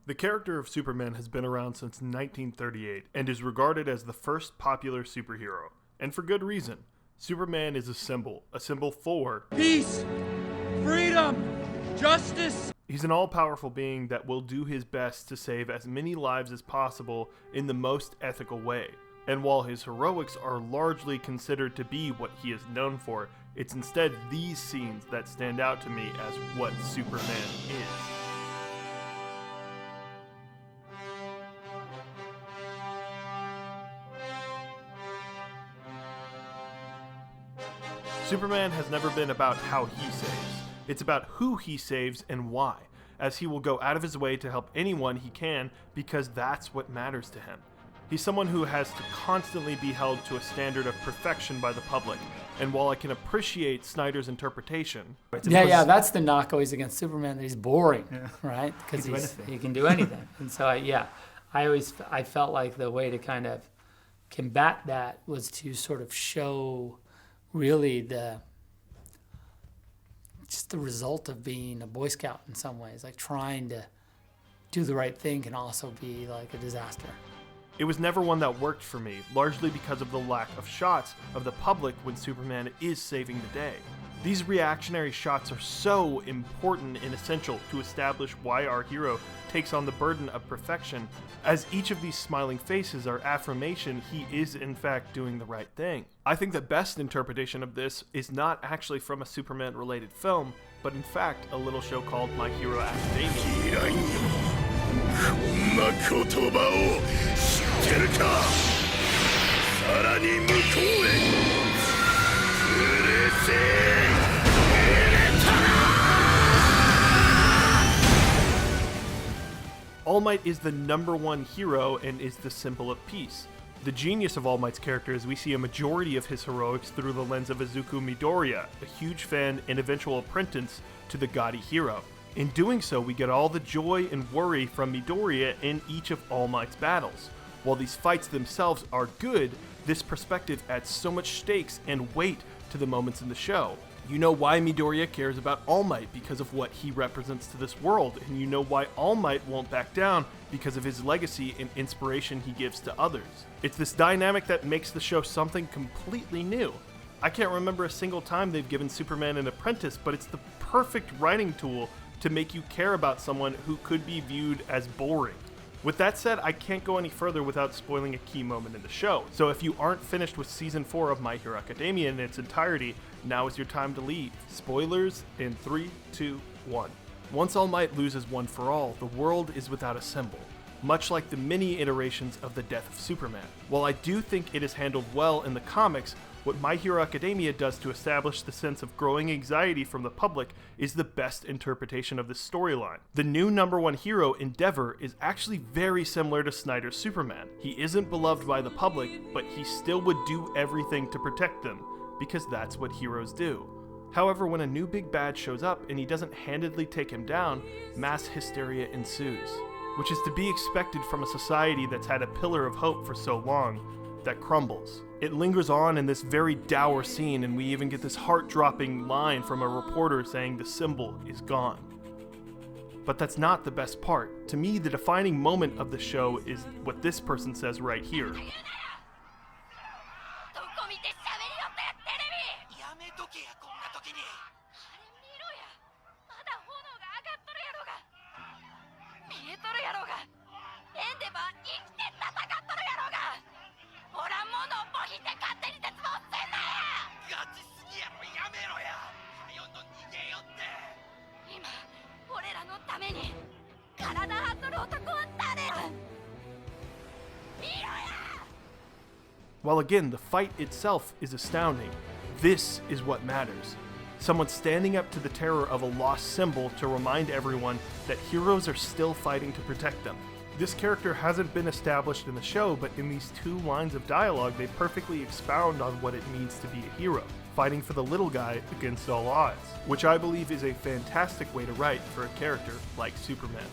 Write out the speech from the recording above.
The character of Superman has been around since 1938 and is regarded as the first popular superhero. And for good reason. Superman is a symbol for peace, freedom, justice. He's an all-powerful being that will do his best to save as many lives as possible in the most ethical way. And while his heroics are largely considered to be what he is known for, it's instead these scenes that stand out to me as what Superman is. Superman has never been about how he saves. It's about who he saves and why, as he will go out of his way to help anyone he can because that's what matters to him. He's someone who has to constantly be held to a standard of perfection by the public, and while I can appreciate Snyder's interpretation... that's the knock always against Superman, that he's boring, right? Because he can do anything. And so, I felt like the way to kind of combat that was to sort of show really the result of being a Boy Scout in some ways, like trying to do the right thing can also be like a disaster. It was never one that worked for me, largely because of the lack of shots of the public when Superman is saving the day. These reactionary shots are so important and essential to establish why our hero takes on the burden of perfection, as each of these smiling faces are affirmation he is in fact doing the right thing. I think the best interpretation of this is not actually from a Superman-related film, but in fact a little show called My Hero Academia. All Might is the #1 hero and is the symbol of peace. The genius of All Might's character is we see a majority of his heroics through the lens of Izuku Midoriya, a huge fan and eventual apprentice to the gaudy hero. In doing so, we get all the joy and worry from Midoriya in each of All Might's battles. While these fights themselves are good, this perspective adds so much stakes and weight to the moments in the show. You know why Midoriya cares about All Might because of what he represents to this world, and you know why All Might won't back down because of his legacy and inspiration he gives to others. It's this dynamic that makes the show something completely new. I can't remember a single time they've given Superman an apprentice, but it's the perfect writing tool to make you care about someone who could be viewed as boring. With that said, I can't go any further without spoiling a key moment in the show. So if you aren't finished with Season 4 of My Hero Academia in its entirety, now is your time to leave. Spoilers in 3, 2, 1. Once All Might loses One for All, the world is without a symbol, much like the many iterations of the death of Superman. While I do think it is handled well in the comics, what My Hero Academia does to establish the sense of growing anxiety from the public is the best interpretation of this storyline. The new #1 hero, Endeavor, is actually very similar to Snyder's Superman. He isn't beloved by the public, but he still would do everything to protect them, because that's what heroes do. However, when a new big bad shows up and he doesn't handedly take him down, mass hysteria ensues, which is to be expected from a society that's had a pillar of hope for so long that crumbles. It lingers on in this very dour scene, and we even get this heart-dropping line from a reporter saying the symbol is gone. But that's not the best part. To me, the defining moment of the show is what this person says right here. While again, the fight itself is astounding, this is what matters. Someone standing up to the terror of a lost symbol to remind everyone that heroes are still fighting to protect them. This character hasn't been established in the show, but in these 2 lines of dialogue, they perfectly expound on what it means to be a hero, fighting for the little guy against all odds, which I believe is a fantastic way to write for a character like Superman.